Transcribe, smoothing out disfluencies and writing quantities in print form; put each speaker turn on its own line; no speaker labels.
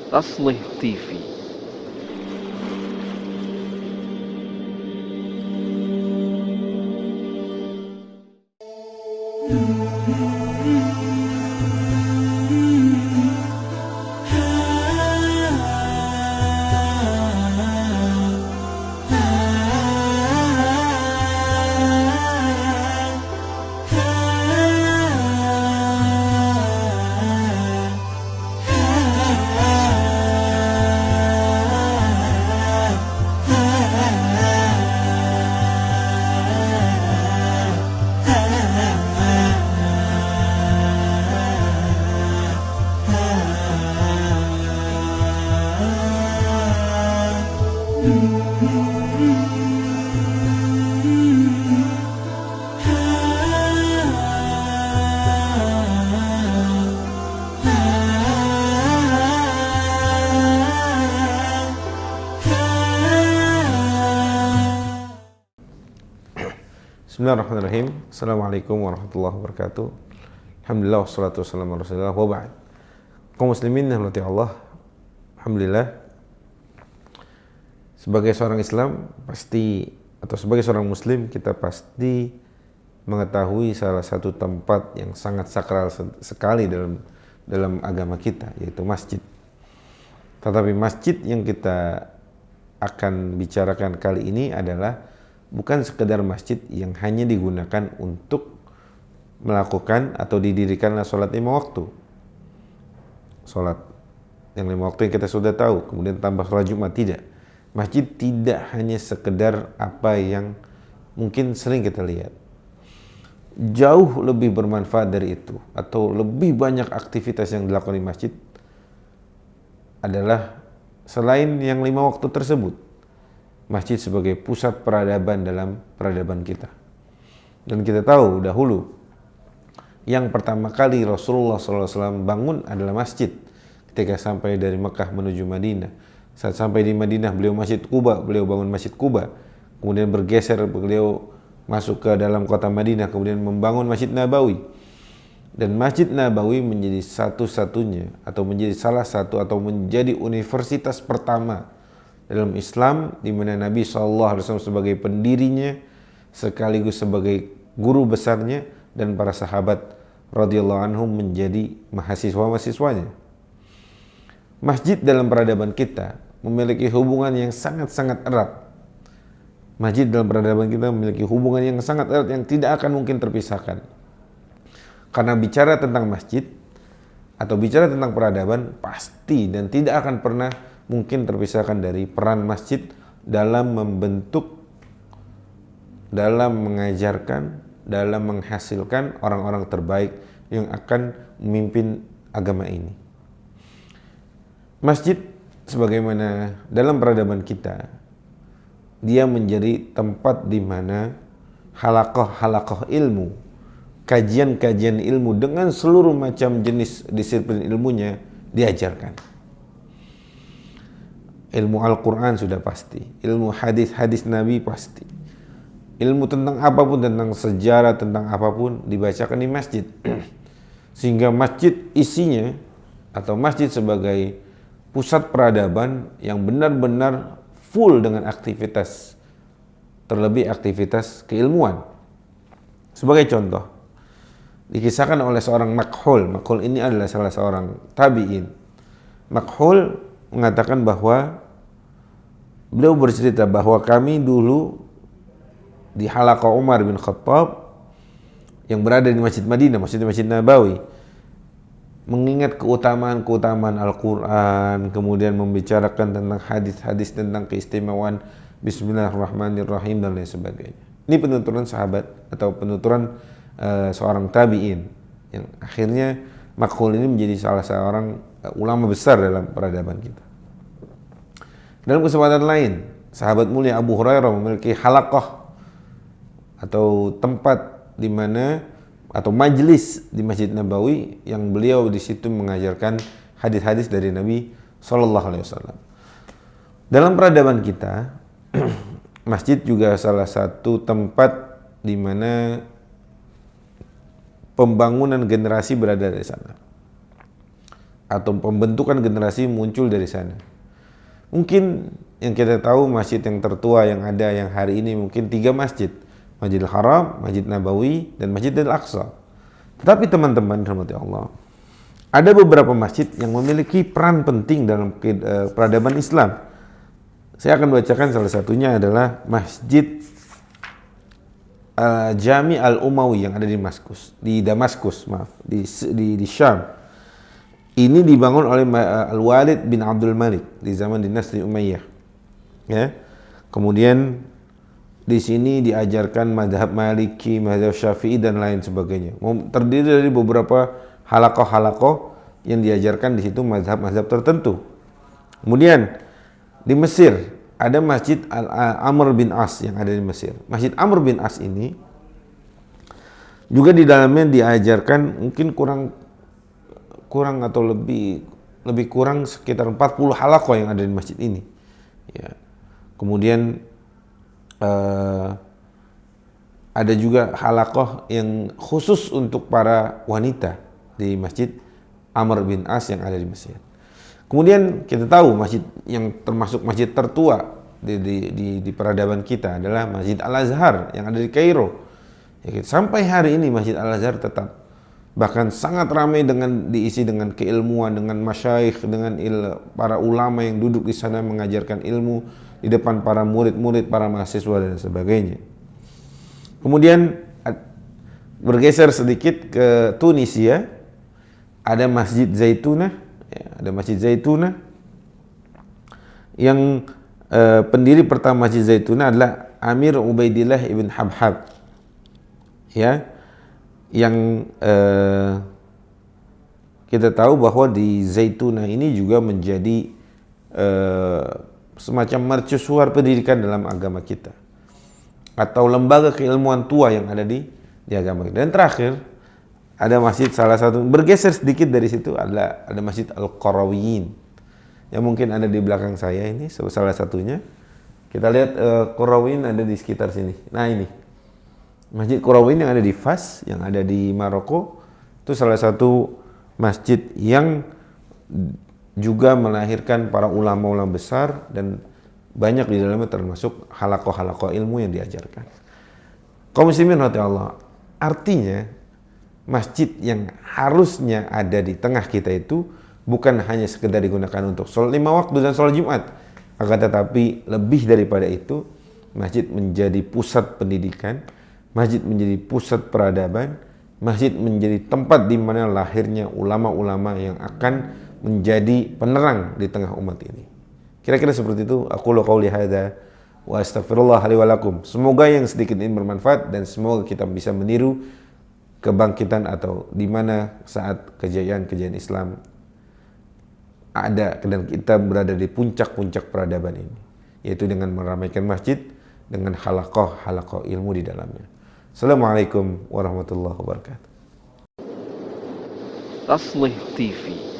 Taslih TV.
Bismillahirrahmanirrahim. Assalamualaikum warahmatullahi wabarakatuh. Alhamdulillah wassalatu wassalamu ala rasulillah wa ba'd. Kaum muslimin yang dirahmati Allah, alhamdulillah, sebagai seorang Islam pasti, atau sebagai seorang muslim, kita pasti mengetahui salah satu tempat yang sangat sakral sekali dalam agama kita, yaitu masjid. Tetapi masjid yang kita akan bicarakan kali ini adalah bukan sekedar masjid yang hanya digunakan untuk melakukan atau didirikanlah sholat 5 waktu. Sholat yang 5 waktu yang kita sudah tahu, kemudian tambah sholat Jumat, tidak. Masjid tidak hanya sekedar apa yang mungkin sering kita lihat. Jauh lebih bermanfaat dari itu, atau lebih banyak aktivitas yang dilakukan di masjid adalah selain yang 5 waktu tersebut. Masjid sebagai pusat peradaban dalam peradaban kita. Dan kita tahu dahulu yang pertama kali Rasulullah SAW bangun adalah masjid. Ketika sampai dari Mekah menuju Madinah, saat sampai di Madinah beliau bangun Masjid Quba. Kemudian bergeser, beliau masuk ke dalam kota Madinah, kemudian membangun Masjid Nabawi. Dan Masjid Nabawi menjadi satu-satunya, atau menjadi salah satu, atau menjadi universitas pertama dalam Islam, di mana Nabi SAW sebagai pendirinya sekaligus sebagai guru besarnya, dan para sahabat radhiyallahu anhum menjadi mahasiswa-mahasiswanya. Masjid dalam peradaban kita memiliki hubungan yang sangat-sangat erat. Masjid dalam peradaban kita memiliki hubungan yang sangat erat yang tidak akan mungkin terpisahkan. Karena bicara tentang masjid atau bicara tentang peradaban, pasti dan tidak akan pernah mungkin terpisahkan dari peran masjid dalam membentuk, dalam mengajarkan, dalam menghasilkan orang-orang terbaik yang akan memimpin agama ini. Masjid, sebagaimana dalam peradaban kita, dia menjadi tempat di mana halaqah-halaqah ilmu, kajian-kajian ilmu dengan seluruh macam jenis disiplin ilmunya diajarkan. Ilmu Al-Quran sudah pasti, ilmu hadis-hadis Nabi pasti, ilmu tentang apapun, tentang sejarah, tentang apapun dibacakan di masjid. Sehingga masjid isinya, atau masjid sebagai pusat peradaban yang benar-benar full dengan aktivitas, terlebih aktivitas keilmuan. Sebagai contoh, dikisahkan oleh seorang Makhul. Makhul ini adalah salah seorang tabi'in. Makhul mengatakan bahwa beliau bercerita bahwa kami dulu di halaqah Umar bin Khattab yang berada di Masjid Madinah, maksudnya Masjid Nabawi, mengingat keutamaan-keutamaan Al-Quran, kemudian membicarakan tentang hadis-hadis tentang keistimewaan Bismillahirrahmanirrahim dan lain sebagainya. Ini penuturan sahabat atau penuturan seorang tabi'in yang akhirnya Makhul ini menjadi salah seorang ulama besar dalam peradaban kita. Dalam kesempatan lain, sahabat mulia Abu Hurairah memiliki halaqah atau tempat di mana, atau majelis di Masjid Nabawi yang beliau di situ mengajarkan hadis-hadis dari Nabi SAW. Dalam peradaban kita, masjid juga salah satu tempat di mana pembangunan generasi berada di sana. atau pembentukan generasi muncul dari sana. Mungkin yang kita tahu masjid yang tertua yang ada yang hari ini mungkin 3 masjid. Masjidil Haram, Masjid Nabawi, dan Masjidil Aqsa. Tetapi teman-teman rahmati Allah, ada beberapa masjid yang memiliki peran penting dalam peradaban Islam. Saya akan bacakan salah satunya adalah Masjid Jami Al-Umawi yang ada di Damaskus, di Syam. Ini dibangun oleh Al-Walid bin Abdul Malik di zaman dinasti Umayyah. Ya. Kemudian di sini diajarkan mazhab Maliki, mazhab Syafi'i dan lain sebagainya. Terdiri dari beberapa halakoh-halakoh yang diajarkan di situ mazhab-mazhab tertentu. Kemudian di Mesir ada Masjid Amr bin As yang ada di Mesir. Masjid Amr bin As ini juga di dalamnya diajarkan mungkin kurang atau lebih kurang sekitar 40 halakoh yang ada di masjid ini. Ya. Kemudian ada juga halakoh yang khusus untuk para wanita di Masjid Amr bin As yang ada di Mesir. Kemudian kita tahu masjid yang termasuk masjid tertua di peradaban kita adalah Masjid Al-Azhar yang ada di Kairo. Ya, sampai hari ini Masjid Al-Azhar tetap bahkan sangat ramai diisi dengan keilmuan, dengan masyayikh, dengan para ulama yang duduk di sana mengajarkan ilmu di depan para murid-murid, para mahasiswa dan sebagainya. Kemudian bergeser sedikit ke Tunisia, ada Masjid Zaitunah, ada Masjid Zaitunah yang pendiri pertama Masjid Zaitunah adalah Amir Ubaidillah ibn Habhab, ya, yang kita tahu bahwa di Zaitunah ini juga menjadi semacam mercusuar pendidikan dalam agama kita atau lembaga keilmuan tua yang ada di agama kita. Dan terakhir ada masjid, salah satu bergeser sedikit dari situ ada Masjid Al-Qarawiyyin yang mungkin ada di belakang saya ini, salah satunya. Kita lihat Qarawiyyin ada di sekitar sini. Nah ini Masjid Qarawiyyin yang ada di Fas, yang ada di Maroko, itu salah satu masjid yang juga melahirkan para ulama-ulama besar dan banyak di dalamnya termasuk halakoh-halakoh ilmu yang diajarkan. Kaum muslimin radhiyallahu, artinya masjid yang harusnya ada di tengah kita itu bukan hanya sekedar digunakan untuk sholat 5 waktu dan sholat Jumat, akan tetapi lebih daripada itu, masjid menjadi pusat pendidikan, masjid menjadi pusat peradaban, masjid menjadi tempat di mana lahirnya ulama-ulama yang akan menjadi penerang di tengah umat ini. Kira-kira seperti itu. Aqulu qauli hadza wa astaghfirullah li wa lakum. Semoga yang sedikit ini bermanfaat dan semoga kita bisa meniru kebangkitan atau di mana saat kejayaan-kejayaan Islam ada dan kita berada di puncak-puncak peradaban ini, yaitu dengan meramaikan masjid dengan halakoh ilmu di dalamnya. Assalamualaikum warahmatullahi wabarakatuh.
Taslih TV